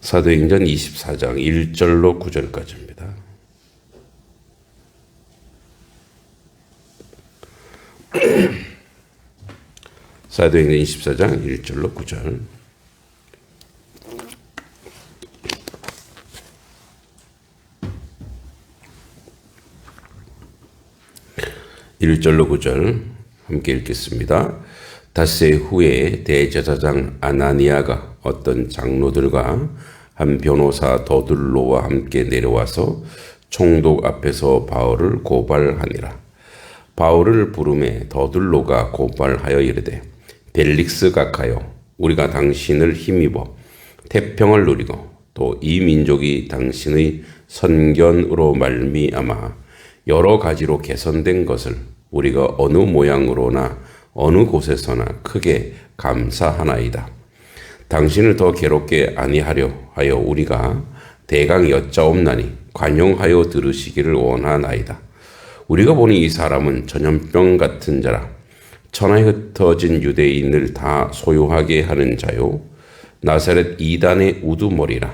사도행전 24장 1절로 9절까지입니다. 사도행전 24장 1절로 9절. (1절로 9절) 함께 읽겠습니다. 닷새 후에 대제사장 아나니아가 어떤 장로들과 한 변호사 더둘로와 함께 내려와서 총독 앞에서 바울을 고발하니라. 바울을 부르매 더둘로가 고발하여 이르되, 벨릭스 각하여, 우리가 당신을 힘입어 태평을 누리고 또 이 민족이 당신의 선견으로 말미암아 여러 가지로 개선된 것을 우리가 어느 모양으로나 어느 곳에서나 크게 감사하나이다. 당신을 더 괴롭게 아니하려 하여 우리가 대강 여짜옵나니 관용하여 들으시기를 원하나이다. 우리가 보니 이 사람은 전염병 같은 자라. 천하에 흩어진 유대인을 다 소유하게 하는 자요, 나사렛 이단의 우두머리라.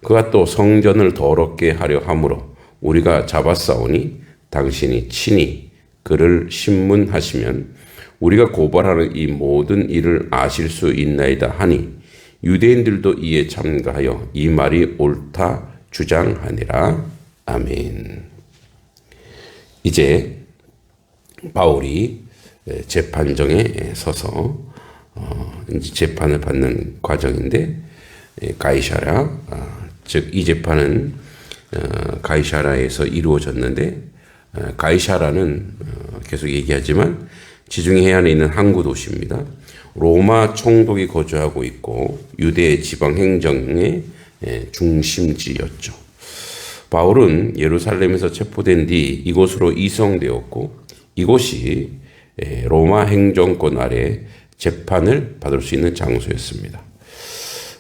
그가 또 성전을 더럽게 하려 함으로 우리가 잡았사오니 당신이 친히 그를 신문하시면 우리가 고발하는 이 모든 일을 아실 수 있나이다 하니, 유대인들도 이에 참가하여 이 말이 옳다 주장하니라. 아멘. 이제 바울이 재판정에 서서 이제 재판을 받는 과정인데, 가이사랴, 즉 이 재판은 가이사랴에서 이루어졌는데, 가이사랴는 계속 얘기하지만 지중해 해안에 있는 항구 도시입니다. 로마 총독이 거주하고 있고 유대 지방 행정의 중심지였죠. 바울은 예루살렘에서 체포된 뒤 이곳으로 이송되었고, 이곳이 로마 행정권 아래 재판을 받을 수 있는 장소였습니다.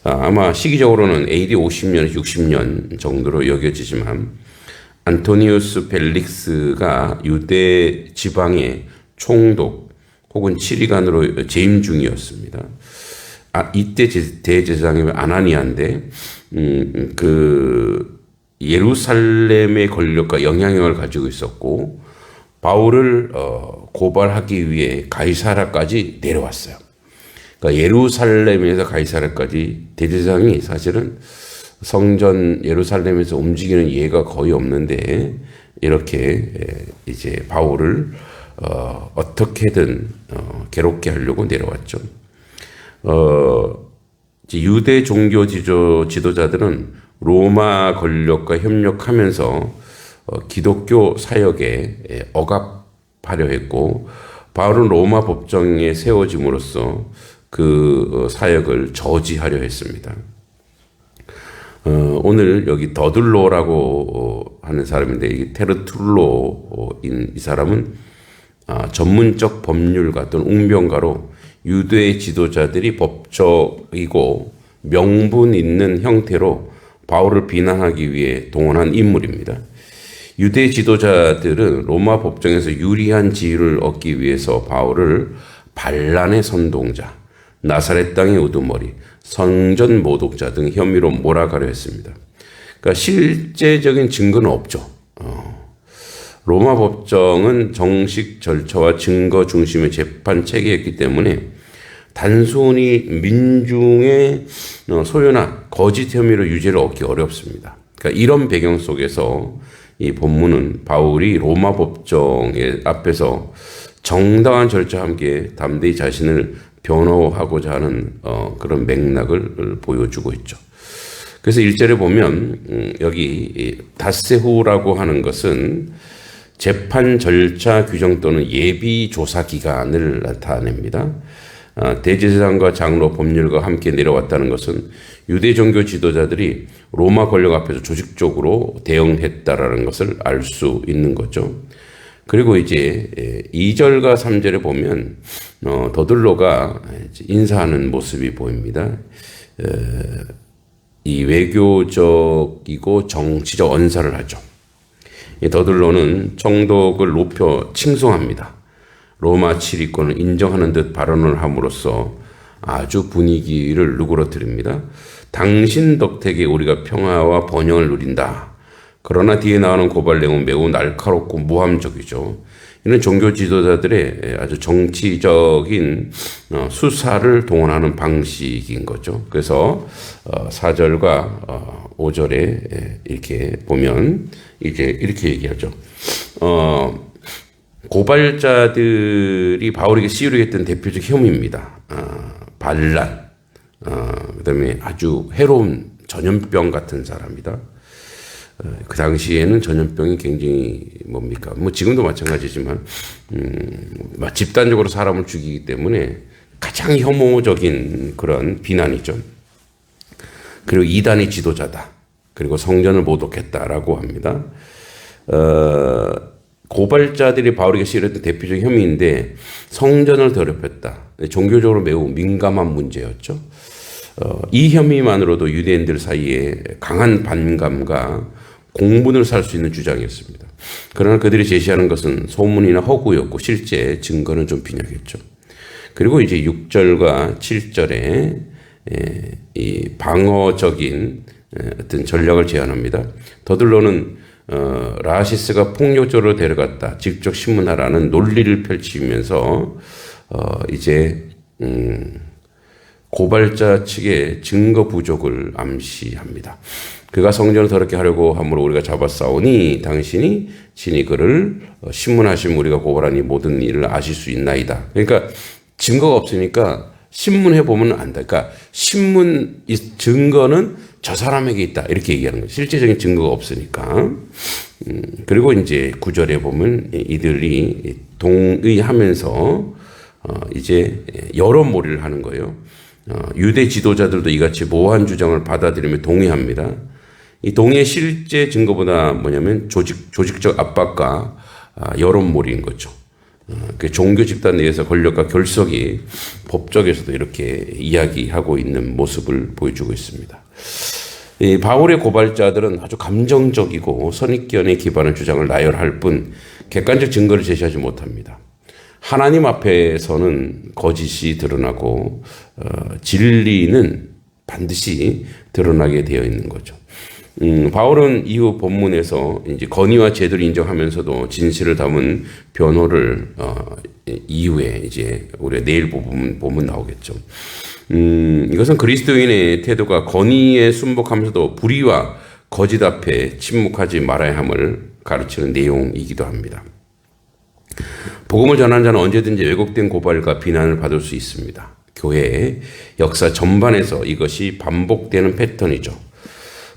아마 시기적으로는 AD 50년, 60년 정도로 여겨지지만, 안토니우스 벨릭스가 유대 지방의 총독 혹은 치리관으로 재임 중이었습니다. 이때 대제사장이 아나니아인데, 그 예루살렘의 권력과 영향력을 가지고 있었고, 바울을 고발하기 위해 가이사랴까지 내려왔어요. 그러니까 예루살렘에서 가이사랴까지 대제사장이 사실은 성전 예루살렘에서 움직이는 예가 거의 없는데, 이렇게 이제 바울을 어떻게든 괴롭게 하려고 내려왔죠. 유대 종교 지도자들은 로마 권력과 협력하면서 기독교 사역에 억압하려 했고, 바울은 로마 법정에 세워짐으로써 그 사역을 저지하려 했습니다. 오늘 여기 더둘로라고 하는 사람인데, 이 테르툴로인 이 사람은 전문적 법률가 또는 웅변가로 유대 지도자들이 법적이고 명분 있는 형태로 바울을 비난하기 위해 동원한 인물입니다. 유대 지도자들은 로마 법정에서 유리한 지위를 얻기 위해서 바울을 반란의 선동자, 나사렛 땅의 우두머리, 성전 모독자 등 혐의로 몰아가려 했습니다. 그러니까 실제적인 증거는 없죠. 로마 법정은 정식 절차와 증거 중심의 재판 체계였기 때문에 단순히 민중의 소유나 거짓 혐의로 유죄를 얻기 어렵습니다. 그러니까 이런 배경 속에서 이 본문은 바울이 로마 법정의 앞에서 정당한 절차와 함께 담대히 자신을 변호하고자 하는 그런 맥락을 보여주고 있죠. 그래서 1절에 보면 여기 닷새후라고 하는 것은 재판 절차 규정 또는 예비 조사 기간을 나타냅니다. 대제사장과 장로 법률과 함께 내려왔다는 것은 유대 종교 지도자들이 로마 권력 앞에서 조직적으로 대응했다라는 것을 알 수 있는 거죠. 그리고 이제 2절과 3절에 보면 더둘로가 인사하는 모습이 보입니다. 이 외교적이고 정치적 언사를 하죠. 더둘로는 총독을 높여 칭송합니다. 로마 치리권을 인정하는 듯 발언을 함으로써 아주 분위기를 누그러뜨립니다. 당신 덕택에 우리가 평화와 번영을 누린다. 그러나 뒤에 나오는 고발 내용은 매우 날카롭고 모함적이죠. 이는 종교 지도자들의 아주 정치적인 수사를 동원하는 방식인 거죠. 그래서 4절과 5절에 이렇게 보면 이제 이렇게 얘기하죠. 고발자들이 바울에게 씌우려했던 대표적 혐의입니다. 반란, 그다음에 아주 해로운 전염병 같은 사람이다. 그 당시에는 전염병이 굉장히 뭡니까? 뭐 지금도 마찬가지지만 집단적으로 사람을 죽이기 때문에 가장 혐오적인 그런 비난이죠. 그리고 이단의 지도자다. 그리고 성전을 모독했다라고 합니다. 고발자들이 바울에게 씌우려던 대표적 혐의인데 성전을 더럽혔다. 종교적으로 매우 민감한 문제였죠. 이 혐의만으로도 유대인들 사이에 강한 반감과 공분을 살 수 있는 주장이었습니다. 그러나 그들이 제시하는 것은 소문이나 허구였고 실제 증거는 좀 빈약했죠. 그리고 이제 6절과 7절에 이 방어적인 어떤 전략을 제안합니다. 더들로는 라시스가 폭력적으로 데려갔다. 직접 신문하라는 논리를 펼치면서 이제 고발자 측의 증거 부족을 암시합니다. 그가 성전을 더럽게 하려고 함으로 우리가 잡아싸우니 당신이 친히 그를 신문하시면 우리가 고발한 이 모든 일을 아실 수 있나이다. 그러니까 증거가 없으니까 신문해 보면 안다. 그러니까 신문 증거는 저 사람에게 있다. 이렇게 얘기하는 거예요. 실제적인 증거가 없으니까. 그리고 이제 9절에 보면 이들이 동의하면서 이제 여론몰이를 하는 거예요. 유대 지도자들도 이같이 모호한 주장을 받아들이며 동의합니다. 이 동의의 실제 증거보다 뭐냐면 조직적 압박과 여론몰이인 거죠. 그 종교 집단 내에서 권력과 결석이 법적에서도 이렇게 이야기하고 있는 모습을 보여주고 있습니다. 이 바울의 고발자들은 아주 감정적이고 선입견에 기반한 주장을 나열할 뿐 객관적 증거를 제시하지 못합니다. 하나님 앞에서는 거짓이 드러나고 진리는 반드시 드러나게 되어 있는 거죠. 바울은 이후 본문에서 이제 건의와 제도를 인정하면서도 진실을 담은 변호를 이후에 이제 우리가 내일 보면 나오겠죠. 이것은 그리스도인의 태도가 건의에 순복하면서도 불의와 거짓 앞에 침묵하지 말아야 함을 가르치는 내용이기도 합니다. 복음을 전하는 자는 언제든지 왜곡된 고발과 비난을 받을 수 있습니다. 교회의 역사 전반에서 이것이 반복되는 패턴이죠.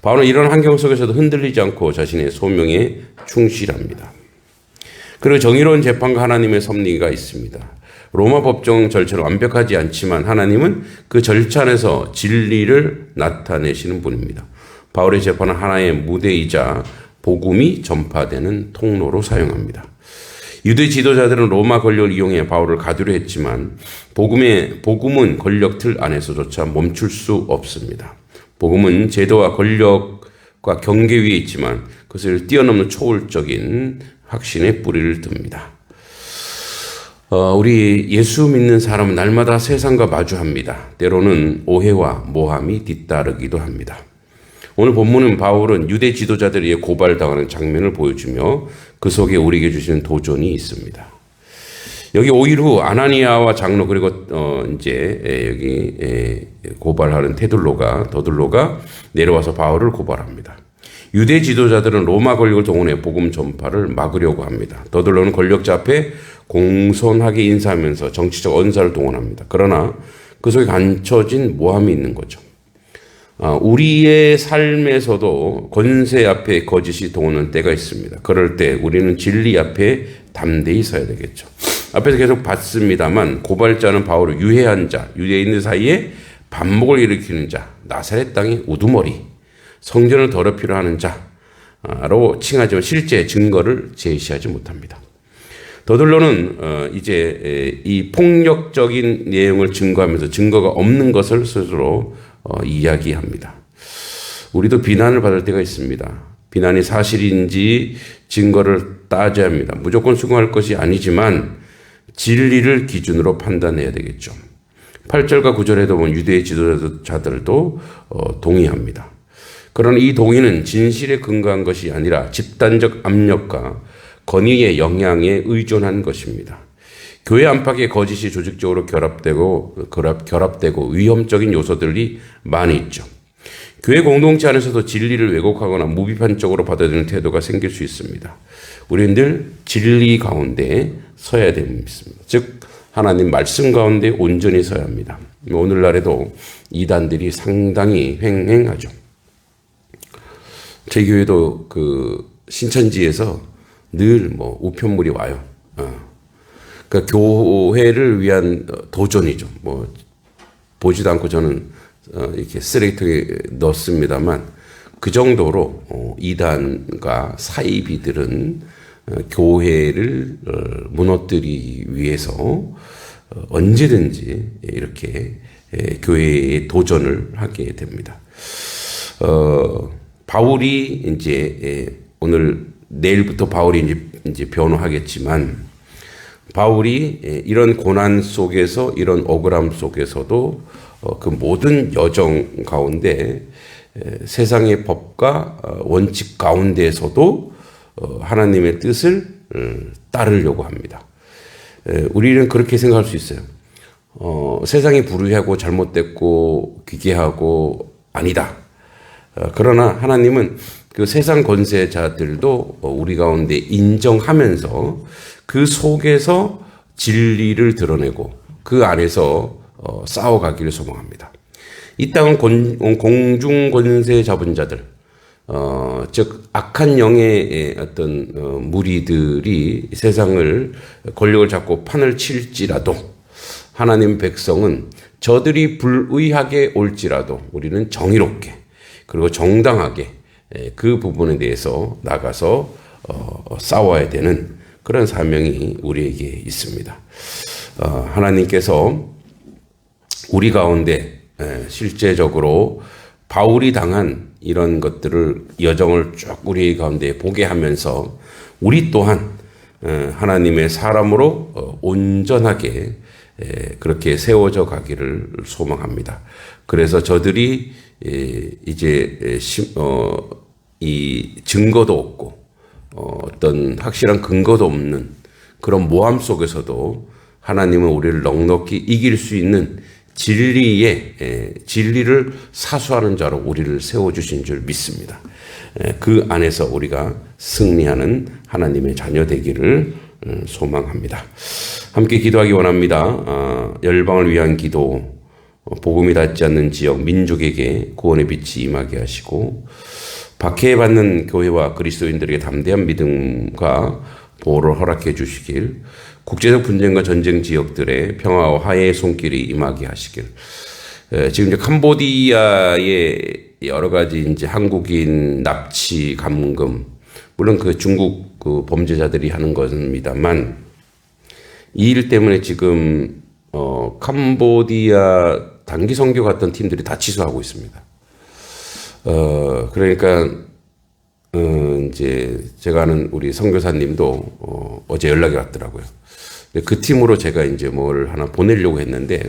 바울은 이런 환경 속에서도 흔들리지 않고 자신의 소명에 충실합니다. 그리고 정의로운 재판과 하나님의 섭리가 있습니다. 로마 법정 절차는 완벽하지 않지만 하나님은 그 절차 안에서 진리를 나타내시는 분입니다. 바울의 재판은 하나의 무대이자 복음이 전파되는 통로로 사용합니다. 유대 지도자들은 로마 권력을 이용해 바울을 가두려 했지만 복음은 권력 틀 안에서조차 멈출 수 없습니다. 복음은 제도와 권력과 경계 위에 있지만 그것을 뛰어넘는 초월적인 확신의 뿌리를 듭니다. 우리 예수 믿는 사람은 날마다 세상과 마주합니다. 때로는 오해와 모함이 뒤따르기도 합니다. 오늘 본문은 바울은 유대 지도자들에 의해 고발당하는 장면을 보여주며 그 속에 우리에게 주시는 도전이 있습니다. 여기 5일 후 아나니아와 장로 그리고 이제 여기 고발하는 더들로가 내려와서 바울을 고발합니다. 유대 지도자들은 로마 권력을 동원해 복음 전파를 막으려고 합니다. 더들로는 권력자 앞에 공손하게 인사하면서 정치적 언사를 동원합니다. 그러나 그 속에 감춰진 모함이 있는 거죠. 우리의 삶에서도 권세 앞에 거짓이 동원하는 때가 있습니다. 그럴 때 우리는 진리 앞에 담대히 서야 되겠죠. 앞에서 계속 봤습니다만 고발자는 바울을 유해한 자, 유대인들 사이에 반목을 일으키는 자, 나사렛 땅의 우두머리, 성전을 더럽히려 하는 자로 칭하지만 실제 증거를 제시하지 못합니다. 더들로는 이제 이 폭력적인 내용을 증거하면서 증거가 없는 것을 스스로 이야기합니다. 우리도 비난을 받을 때가 있습니다. 비난이 사실인지 증거를 따져야 합니다. 무조건 수긍할 것이 아니지만 진리를 기준으로 판단해야 되겠죠. 8절과 9절에도 보면 유대의 지도자들도 동의합니다. 그러나 이 동의는 진실에 근거한 것이 아니라 집단적 압력과 권위의 영향에 의존한 것입니다. 교회 안팎의 거짓이 조직적으로 결합되고 위험적인 요소들이 많이 있죠. 교회 공동체 안에서도 진리를 왜곡하거나 무비판적으로 받아들이는 태도가 생길 수 있습니다. 우리는 늘 진리 가운데 서야 됩니다. 즉 하나님 말씀 가운데 온전히 서야 합니다. 오늘날에도 이단들이 상당히 횡행하죠. 제 교회도 그 신천지에서 늘 우편물이 와요. 그러니까 교회를 위한 도전이죠. 보지도 않고 저는 이렇게 쓰레기통에 넣습니다만 그 정도로 이단과 사이비들은 교회를 무너뜨리기 위해서 언제든지 이렇게 교회에 도전을 하게 됩니다. 바울이 이제 오늘 내일부터 바울이 이제 변호하겠지만 바울이 이런 고난 속에서 이런 억울함 속에서도 그 모든 여정 가운데 세상의 법과 원칙 가운데에서도 하나님의 뜻을 따르려고 합니다. 우리는 그렇게 생각할 수 있어요. 세상이 불의하고 잘못됐고 기괴하고 아니다. 그러나 하나님은 그 세상 권세자들도 우리 가운데 인정하면서 그 속에서 진리를 드러내고 그 안에서 싸워가기를 소망합니다. 이 땅은 공중 권세 잡은 자들, 즉 악한 영의 어떤 무리들이 세상을 권력을 잡고 판을 칠지라도 하나님 백성은 저들이 불의하게 올지라도 우리는 정의롭게 그리고 정당하게 그 부분에 대해서 나가서 싸워야 되는 그런 사명이 우리에게 있습니다. 하나님께서 우리 가운데 실제적으로 바울이 당한 이런 것들을 여정을 쭉 우리 가운데 보게 하면서 우리 또한 하나님의 사람으로 온전하게 그렇게 세워져 가기를 소망합니다. 그래서 저들이 이제 이 증거도 없고 어떤 확실한 근거도 없는 그런 모함 속에서도 하나님은 우리를 넉넉히 이길 수 있는 진리를 사수하는 자로 우리를 세워주신 줄 믿습니다. 그 안에서 우리가 승리하는 하나님의 자녀 되기를 소망합니다. 함께 기도하기 원합니다. 열방을 위한 기도, 복음이 닿지 않는 지역, 민족에게 구원의 빛이 임하게 하시고 박해받는 교회와 그리스도인들에게 담대한 믿음과 보호를 허락해 주시길, 국제적 분쟁과 전쟁 지역들의 평화와 화해의 손길이 임하게 하시길, 지금 이제 캄보디아의 여러 가지 이제 한국인 납치, 감금, 물론 그 중국 그 범죄자들이 하는 것입니다만 이 일 때문에 지금 캄보디아 단기 선교 갔던 팀들이 다 취소하고 있습니다. 그러니까 이제 제가 아는 우리 선교사님도 어제 연락이 왔더라고요. 그 팀으로 제가 이제 뭘 하나 보내려고 했는데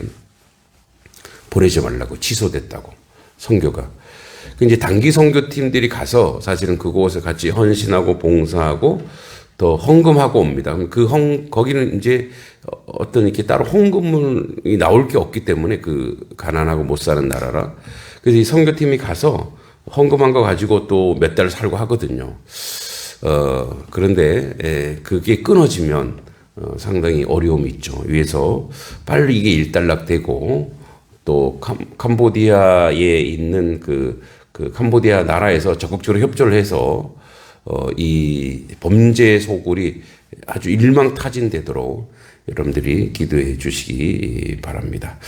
보내지 말라고 취소됐다고 선교가. 이제 단기 선교팀들이 가서 사실은 그곳에 같이 헌신하고 봉사하고 또 헌금하고 옵니다. 거기는 이제 어떤 이렇게 따로 헌금이 나올 게 없기 때문에 그 가난하고 못 사는 나라라. 그래서 이 선교팀이 가서 헌금한 거 가지고 또 몇 달 살고 하거든요. 그런데 그게 끊어지면 상당히 어려움이 있죠. 위에서 빨리 이게 일단락되고 또 캄보디아에 있는 그 캄보디아 나라에서 적극적으로 협조를 해서 이 범죄 소굴이 아주 일망타진되도록 여러분들이 기도해 주시기 바랍니다.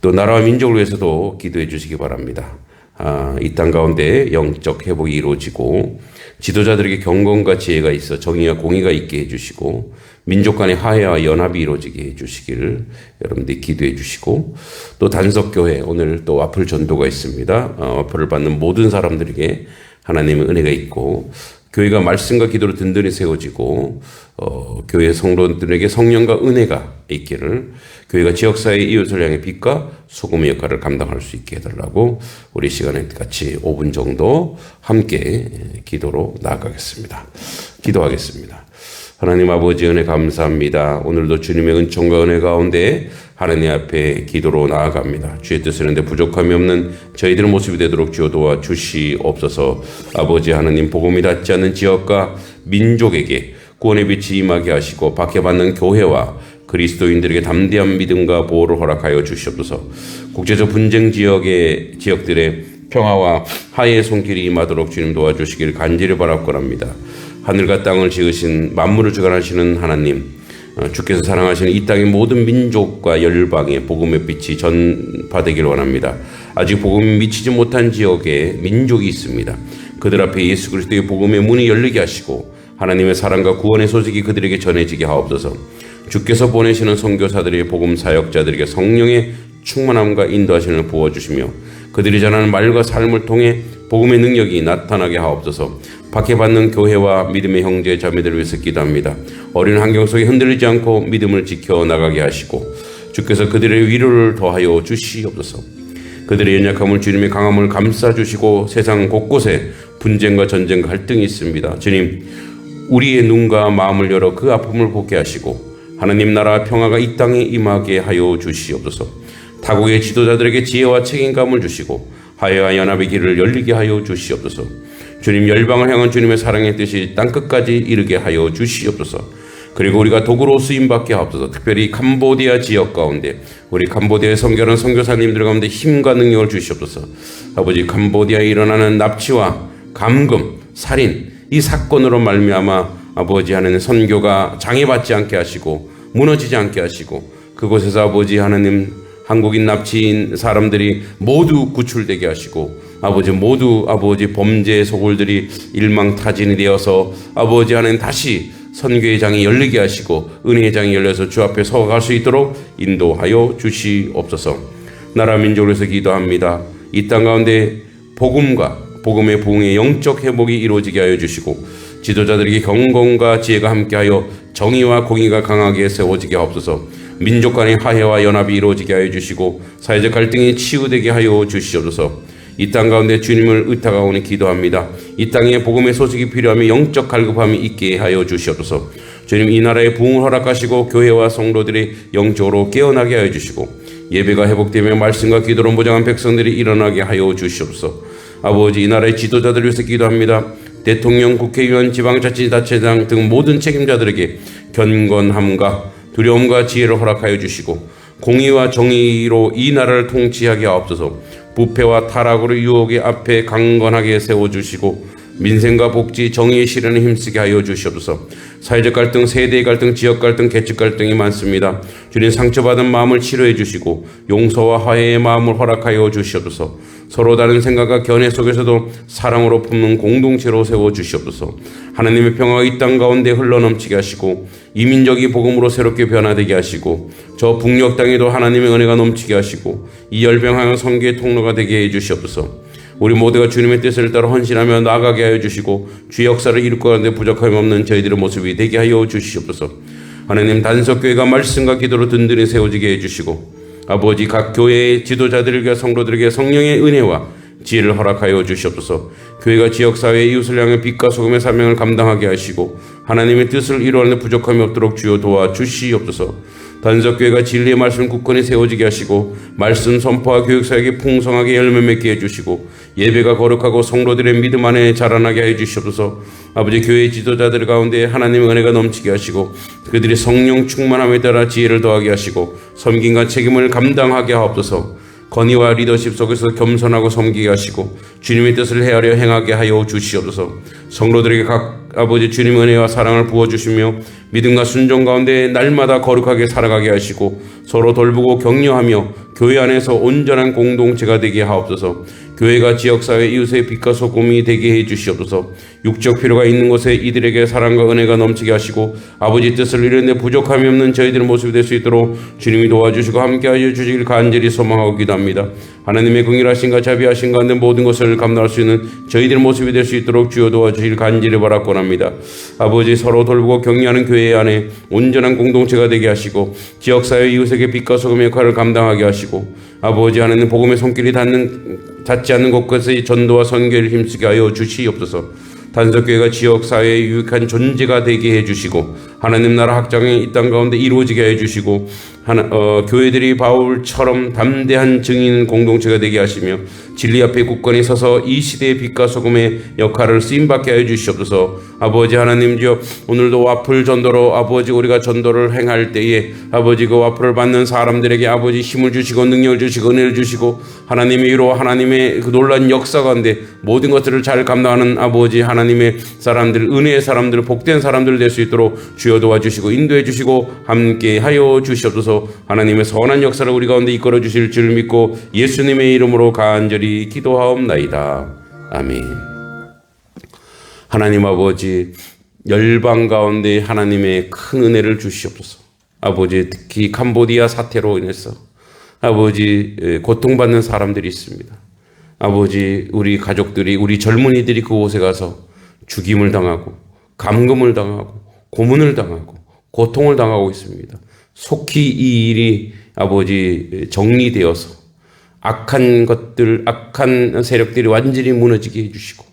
또 나라와 민족을 위해서도 기도해 주시기 바랍니다. 이 땅 가운데 영적 회복이 이루어지고 지도자들에게 경건과 지혜가 있어 정의와 공의가 있게 해주시고 민족 간의 화해와 연합이 이루어지게 해주시기를 여러분들이 기도해 주시고, 또 단석교회 오늘 또 와플 전도가 있습니다. 와플을 받는 모든 사람들에게 하나님의 은혜가 있고 교회가 말씀과 기도로 든든히 세워지고 교회 성도들에게 성령과 은혜가 있기를, 교회가 지역사회의 이웃을 향해 빛과 소금의 역할을 감당할 수 있게 해달라고 우리 시간에 같이 5분 정도 함께 기도로 나아가겠습니다. 기도하겠습니다. 하나님 아버지 은혜 감사합니다. 오늘도 주님의 은총과 은혜 가운데 하나님 앞에 기도로 나아갑니다. 주의 뜻을 했는데 부족함이 없는 저희들의 모습이 되도록 주여 도와 주시옵소서. 아버지 하나님, 복음이 닿지 않는 지역과 민족에게 구원의 빛이 임하게 하시고 박해받는 교회와 그리스도인들에게 담대한 믿음과 보호를 허락하여 주시옵소서. 국제적 분쟁 지역들의 평화와 화해의 손길이 임하도록 주님 도와주시길 간절히 바랍니다. 하늘과 땅을 지으신 만물을 주관하시는 하나님, 주께서 사랑하시는 이 땅의 모든 민족과 열방에 복음의 빛이 전파되길 원합니다. 아직 복음이 미치지 못한 지역에 민족이 있습니다. 그들 앞에 예수 그리스도의 복음의 문이 열리게 하시고 하나님의 사랑과 구원의 소식이 그들에게 전해지게 하옵소서. 주께서 보내시는 선교사들의 복음 사역자들에게 성령의 충만함과 인도하심을 부어주시며 그들이 전하는 말과 삶을 통해 복음의 능력이 나타나게 하옵소서. 박해받는 교회와 믿음의 형제 자매들을 위해서 기도합니다. 어린 환경 속에 흔들리지 않고 믿음을 지켜나가게 하시고 주께서 그들의 위로를 더하여 주시옵소서. 그들의 연약함을 주님의 강함을 감싸주시고 세상 곳곳에 분쟁과 전쟁과 갈등이 있습니다. 주님, 우리의 눈과 마음을 열어 그 아픔을 보게 하시고 하나님 나라 평화가 이 땅에 임하게 하여 주시옵소서. 타국의 지도자들에게 지혜와 책임감을 주시고 화해와 연합의 길을 열리게 하여 주시옵소서. 주님, 열방을 향한 주님의 사랑의 뜻이 땅끝까지 이르게 하여 주시옵소서. 그리고 우리가 도구로 쓰임받게 하옵소서. 특별히 캄보디아 지역 가운데 우리 캄보디아에 선교하는 선교사님들 가운데 힘과 능력을 주시옵소서. 아버지, 캄보디아에 일어나는 납치와 감금, 살인 이 사건으로 말미암아 아버지 하나님 선교가 장애받지 않게 하시고 무너지지 않게 하시고 그곳에서 아버지 하나님 한국인 납치인 사람들이 모두 구출되게 하시고 아버지 모두 아버지 범죄의 소굴들이 일망타진이 되어서 아버지 하나님 다시 선교의 장이 열리게 하시고 은혜의 장이 열려서 주 앞에 서갈 수 있도록 인도하여 주시옵소서. 나라 민족을 위해서 기도합니다. 이 땅 가운데 복음과 복음의 부흥의 영적 회복이 이루어지게 하여 주시고 지도자들에게 경건과 지혜가 함께하여 정의와 공의가 강하게 세워지게 하옵소서. 민족 간의 화해와 연합이 이루어지게 하여 주시고 사회적 갈등이 치유되게 하여 주시옵소서. 이 땅 가운데 주님을 의탁하오니 기도합니다. 이 땅에 복음의 소식이 필요하며 영적 갈급함이 있게 하여 주시옵소서. 주님, 이 나라의 부흥을 허락하시고 교회와 성도들이 영적으로 깨어나게 하여 주시고 예배가 회복되며 말씀과 기도로 무장한 백성들이 일어나게 하여 주시옵소서. 아버지, 이 나라의 지도자들을 위해서 기도합니다. 대통령, 국회의원, 지방자치단체장 등 모든 책임자들에게 경건함과 두려움과 지혜를 허락하여 주시고 공의와 정의로 이 나라를 통치하게 하옵소서. 부패와 타락으로 유혹의 앞에 강건하게 세워주시고 민생과 복지, 정의의 실현에 힘쓰게 하여 주시옵소서. 사회적 갈등, 세대의 갈등, 지역 갈등, 계층 갈등이 많습니다. 주님, 상처받은 마음을 치료해 주시고 용서와 화해의 마음을 허락하여 주시옵소서. 서로 다른 생각과 견해 속에서도 사랑으로 품는 공동체로 세워 주시옵소서. 하나님의 평화가 이 땅 가운데 흘러넘치게 하시고 이민족이 복음으로 새롭게 변화되게 하시고 저 북녘 땅에도 하나님의 은혜가 넘치게 하시고 이 열병하여 선교의 통로가 되게 해 주시옵소서. 우리 모두가 주님의 뜻을 따라 헌신하며 나아가게 하여 주시고 주의 역사를 이룰 것 같은데 부족함이 없는 저희들의 모습이 되게 하여 주시옵소서. 하나님, 단석교회가 말씀과 기도로 든든히 세워지게 해주시고 아버지, 각 교회의 지도자들과 성도들에게 성령의 은혜와 지혜를 허락하여 주시옵소서. 교회가 지역사회의 이웃을 향해 빛과 소금의 사명을 감당하게 하시고 하나님의 뜻을 이루어내는 부족함이 없도록 주여 도와주시옵소서. 단석교회가 진리의 말씀 굳건히 세워지게 하시고 말씀 선포와 교육사역이 풍성하게 열매 맺게 해주시고 예배가 거룩하고 성도들의 믿음 안에 자라나게 해 주시옵소서. 아버지, 교회 지도자들 가운데 하나님의 은혜가 넘치게 하시고 그들이 성령 충만함에 따라 지혜를 더하게 하시고 섬김과 책임을 감당하게 하옵소서. 건의와 리더십 속에서 겸손하고 섬기게 하시고 주님의 뜻을 헤아려 행하게 하여 주시옵소서. 성도들에게 각 아버지 주님의 은혜와 사랑을 부어주시며 믿음과 순종 가운데 날마다 거룩하게 살아가게 하시고 서로 돌보고 격려하며 교회 안에서 온전한 공동체가 되게 하옵소서. 교회가 지역사회 이웃의 빛과 소금이 되게 해 주시옵소서. 육적 필요가 있는 곳에 이들에게 사랑과 은혜가 넘치게 하시고 아버지 뜻을 이루는데 부족함이 없는 저희들의 모습이 될 수 있도록 주님이 도와주시고 함께하여 주시길 간절히 소망하고 기도합니다. 하나님의 긍휼하심과 자비하심 가운데 모든 것을 감당할 수 있는 저희들의 모습이 될 수 있도록 주여 도와주시길 간절히 바라곤 합니다. 아버지 서로 돌보고 격려하는 교회 안에 온전한 공동체가 되게 하시고 지역사회 이웃에게 빛과 소금의 역할을 감당하게 하시고 아버지 하나님 복음의 손길이 닿지 않는 곳까지 전도와 선교를 힘쓰게 하여 주시옵소서. 단석교회가 지역사회에 유익한 존재가 되게 해주시고 하나님 나라 확장이 이 땅 가운데 이루어지게 해주시고 교회들이 바울처럼 담대한 증인 공동체가 되게 하시며 진리 앞에 굳건히 서서 이 시대의 빛과 소금의 역할을 쓰임받게 하여 주시옵소서. 아버지 하나님이여 오늘도 와플 전도로 아버지 우리가 전도를 행할 때에 아버지 그 와플을 받는 사람들에게 아버지 힘을 주시고 능력을 주시고 은혜를 주시고 하나님의 위로 하나님의 그 놀라운 역사 가운데 모든 것들을 잘 감당하는 아버지 하나님의 사람들 은혜의 사람들 복된 사람들 될 수 있도록 주여 도와주시고 인도해 주시고 함께 하여 주시옵소서. 하나님의 선한 역사를 우리 가운데 이끌어 주실 줄 믿고 예수님의 이름으로 간절히 기도하옵나이다. 아멘. 하나님 아버지 열방 가운데 하나님의 큰 은혜를 주시옵소서. 아버지 특히 캄보디아 사태로 인해서 아버지 고통받는 사람들이 있습니다. 아버지 우리 가족들이 우리 젊은이들이 그곳에 가서 죽임을 당하고 감금을 당하고 고문을 당하고 고통을 당하고 있습니다. 속히 이 일이 아버지 정리되어서 악한 것들 악한 세력들이 완전히 무너지게 해주시고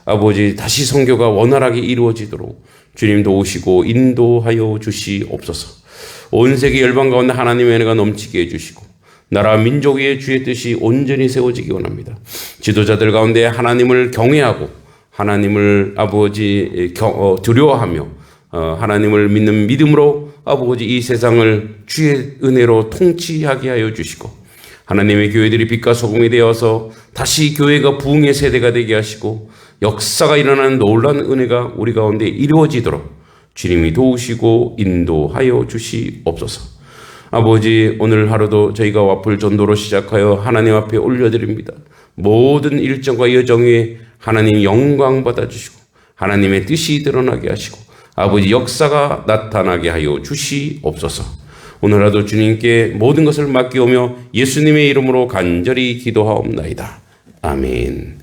아버지 다시 선교가 원활하게 이루어지도록 주님 도우시고 인도하여 주시옵소서. 온 세계 열방 가운데 하나님의 은혜가 넘치게 해주시고 나라 민족 위에 주의 뜻이 온전히 세워지기 원합니다. 지도자들 가운데 하나님을 경외하고 하나님을 아버지 두려워하며 하나님을 믿는 믿음으로 아버지 이 세상을 주의 은혜로 통치하게 하여 주시고 하나님의 교회들이 빛과 소금이 되어서 다시 교회가 부흥의 세대가 되게 하시고 역사가 일어나는 놀라운 은혜가 우리 가운데 이루어지도록 주님이 도우시고 인도하여 주시옵소서. 아버지 오늘 하루도 저희가 와플 전도로 시작하여 하나님 앞에 올려드립니다. 모든 일정과 여정 위에 하나님 영광 받아주시고 하나님의 뜻이 드러나게 하시고 아버지 역사가 나타나게 하여 주시옵소서. 오늘 하루도 주님께 모든 것을 맡기오며 예수님의 이름으로 간절히 기도하옵나이다. 아멘.